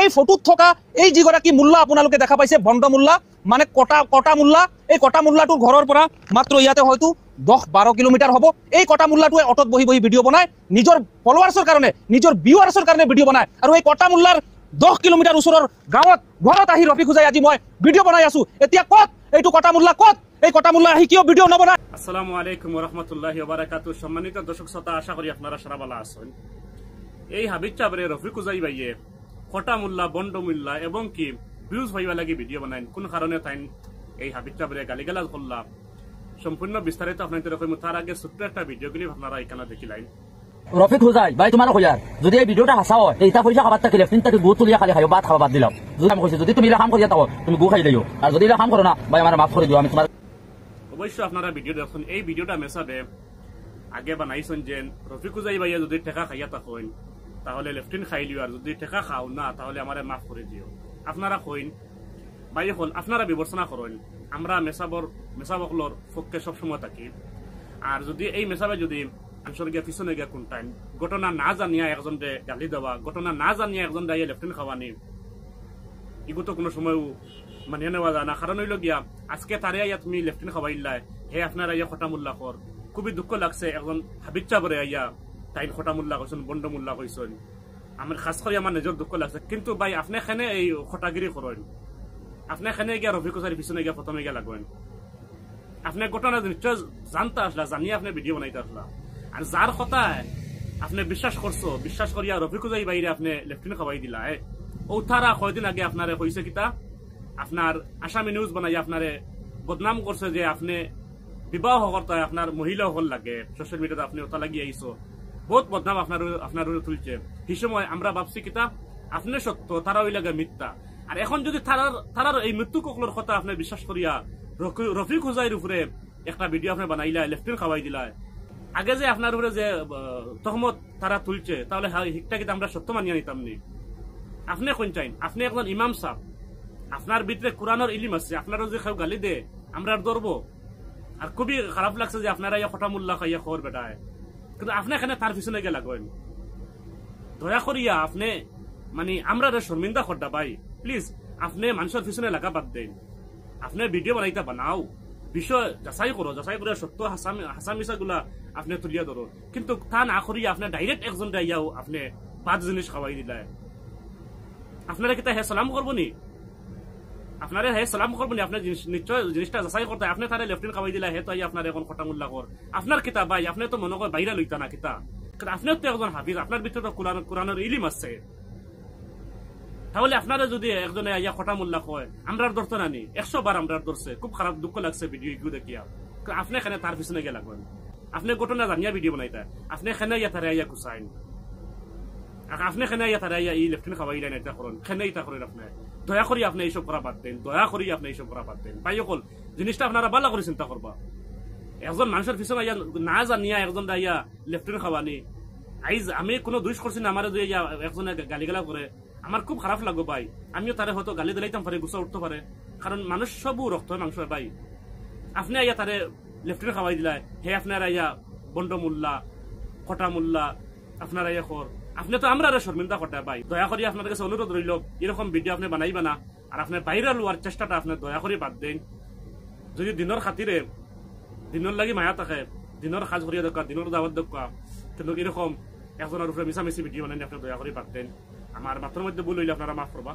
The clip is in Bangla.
এই ফটোত থকা এই যিগৰাকী মোল্লা আপোনালোকে দেখা পাইছে ভণ্ড মোল্লা মানে কটা মোল্লা, এই কটা মোল্লাটোৰ ঘৰৰ পৰা মাত্ৰ ইয়াতে হয়তো 10-12 কিলোমিটাৰ হ'ব। এই কটা মোল্লাটোৱে অটত বহি বহি ভিডিঅ' বনায়, নিজৰ ফলোৱাৰ্ছৰ কাৰণে, নিজৰ ভিউৱাৰ্ছৰ কাৰণে ভিডিঅ' বনায়। আৰু এই কটা মোল্লাৰ 10 কিলোমিটাৰ ওচৰৰ গাঁৱত ঘৰত আহি ৰফিক হোজাই আজি মই ভিডিঅ' বনাই আছো। এতিয়া ক'ত এইটো কটা মোল্লা, ক'ত এই কটা মোল্লা আহি কিয় ভিডিঅ' নবনায়? আসসালামু আলাইকুম ওয়া রাহমাতুল্লাহি ওয়া বারাকাতুহু। সম্মানিত দর্শক শ্রোতা, আশা করি আপনারা সারা ভালো আছেন। এই হাবিব চাবরে রফিক হোজাই ভাইয়ে কটা মোল্লা, বন্ড মোল্লা এবং কি ভিউজ ভাইবা লাগি ভিডিও বানাইন, কোন কারণে তাই এই হাবিব চাবরে গালিগালাজ করলাম সম্পূর্ণ বিস্তারিত আপনাদের কইমু। তার আগে ছোট্ট একটা ভিডিও ক্লিপ আপনারা এখানে দেখিলাইন। রফিক হোজাই ভাই তোমার কইয়ার যদি এই ভিডিওটা হাসা হয় এইটা পয়সা খাবার থাকলে তিন তাকে গু তুলিয়া খালি খাইও, ভাত খাওয়া বাদ দিলাম। যদি আমি কইছি যদি তুমি এলা কাম করিয়া থাকো তুমি গু খাই দিও, আর যদি এলা কাম করো না ভাই আমার মাফ করে দিও। আমি তোমার অবশ্যই আপনারা ভিডিও দেখুন। এই ভিডিওটা মেসাবে আগে বানাইছেন যে রফিক হোজাই ভাইয়া যদি টেকা খাইয়া থাকেন তাহলে লেফটিন খাই লিও, আর যদি টেকা খাও না তাহলে আমারে মাফ করে দিও। আপনারা কইন ভাই হল আপনারা বিবেচনা করেন। আমরা মেসাবকলর পক্ষে সবসময় থাকি। আর যদি এই মেসাবে যদি মানুষের গিয়া পিছনে গিয়া কোন টাইম ঘটনা না জানিয়া একজন গালি দেওয়া, ঘটনা না জানিয়া একজন দাইয়া লেফটিন খাওয়ানি, এগুলো তো কোনো সময় মানিয়ে নেওয়া যায় না। কারণ হইল গিয়া আজকে তারে আইয়া তুমি লেফটিন খাওয়াইলাই, হে আপনারা আইয়া খটা মোল্লা কর। খুবই দুঃখ লাগছে একজন হাবিব চাবরে আইয়া তাই খটা মোল্লা কইছেন, বন্ড মোল্লা কইছেন। আমার খাস করে আমার নিজের দুঃখ লাগছে। কিন্তু ভাই আপনি এখানে এই খটাগিরি করেন, আপনি এখানে গিয়া রফিক হোজাইর পিছনে গিয়া প্রথমে গিয়া লাগবেন। আপনি ঘটনা নিশ্চয় জানতে আসলা, জানিয়ে আপনি ভিডিও বানাইতে আসলা। আর যার কথা আপনি বিশ্বাস করছো, বিশ্বাস করিয়া রফিক হোজাই বাইরে আপনি লেফটিন খাওয়াই দিলা। ও তারা কয়দিন আগে আপনারে কইছে কিতা, আপনার আসামি নিউজ বানাই আপনারে বদনাম করছে যে আপনি বিবাহ করতে আপনার মহিলা হল লাগে, সোশ্যাল মিডিয়াতে আপনি ওটা লাগিয়ে আইসো, বহুত বদনাম আপনার তুলছে। সেই সময় আমরা ভাবছি কিতা আপনি সত্য, তারা ওই লাগে মিথ্যা। আর এখন যদি তারার এই মৃত্যু ককলোর কথা আপনি বিশ্বাস করিয়া রফিক হোজাইর উপরে একটা ভিডিও আপনি বানাইলা, লেফটিন খাওয়াই দিলা, আগে যে আপনার উপরে যে তহমত তারা তুলছে, তাহলে হিকটা কিন্তু আমরা সত্য মানিয়ে নিতাম নি। আপনি কোন চাইন, আপনি একজন ইমাম সাহেব, আপনার ভিতরে কোরআনের ইলিম আছে, আপনারও যে কেউ গালি দে আমরা ধরবো। আর খুবই খারাপ লাগছে যে আপনারা ইয়া খটা মোল্লা খাইয়া খবর বেটায়, কিন্তু আপনি এখানে তার পিছনে গিয়ে লাগবেন। দয়া করিয়া আপনি মানে আমরা শর্মিন্দা খড্ডা ভাই, প্লিজ আপনি মানুষের পিছনে লাগা বাদ দেন। আপনি ভিডিও বানাইতে বানাও, বিষয় যাচাই করো, যাচাই করে সত্য হাসামিসা গুলা আপনি তুলিয়া ধরো। কিন্তু তা না করিয়া আপনি ডাইরেক্ট একজন দাইয়াও আপনি বাদ জিনিস খাওয়াই দিলাই। আপনারা কি তা হে সালাম করবো নি? আপনারা হে সালাম করবো নি? আপনার নিশ্চয় জিনিসটা যাচাই করতে। আপনি তারে লেফটিন খাওয়াই দিলা, হে তো আপনার এখন খটা মোল্লা কর। আপনার কিতা ভাই, আপনি তো মনে করেন বাইরে লইতা না কিতা, আপনার তো একজন হাফিজ, আপনার ভিতরে তো কোরআনের ইলিম আছে। তাহলে আপনারা যদি একজনে আইয়া খটা মোল্লা কয় আমরা ধরতো না নি, 100 বার আমরা ধরছে। খুব খারাপ দুঃখ লাগছে ভিডিও দেখিয়া। আপনি এখানে তার পিছনে গিয়ে লাগবেন। আপনি ঘটনা জানিয়া ভিডিও বানাইতা, আপনি এখানে ইয়া তারে আইয়া কুসাইন, আপনি এখানে ইয়া তারে আইয়া এই লেফটিন খাওয়াই দেন, এটা করেন, এখানে ইটা করেন। আপনি দয়া করি আপনি এইসব করা বাদ দেন, দয়া করি আপনি এইসব করা বাদ দেন। ভাই সকল জিনিসটা আপনারা ভালো করে চিন্তা করবা। একজন মানুষের পিছনে আইয়া না জানিয়া একজন আইয়া লেফটিন খাওয়ানি, আইজ আমি কোনো দোষ করছি না, আমার দুই একজনে গালিগালা করে আমার খুব খারাপ লাগবে ভাই। আমিও তারে হয়তো গালি দিলাইতাম পারে, গুছা উঠতে পারে, কারণ মানুষ সবও রক্ত হয় মাংস ভাই। আপনি আইয়া তারে লেফটিন খাওয়াই দিলাই, হে আপনার আইয়া বন্ড মোল্লা, খটা মোল্লা আপনার আইয়া খর। আপনি তো আমরা শর্মিন্দা করতে ভাই। দয়া করি আপনার কাছে অনুরোধ রইল, এরকম ভিডিও আপনি বানাইবা না। আর আপনার বাইরে লোয়ার চেষ্টাটা আপনি দয়া করে বাদ দেন। যদি দিনের খাতিরে দিনের লাগি মায়া থাকে, দিনের কাজ করিয়া দরকার, দিনের দাওয়াত দরকার, কিন্তু এরকম একজনের উপরে মিশামিশি ভিডিও বানাই আপনি দয়া করে বাদ দেন। আমার মাত্র মধ্যে ভুল হইলে আপনারা মাফ করবা।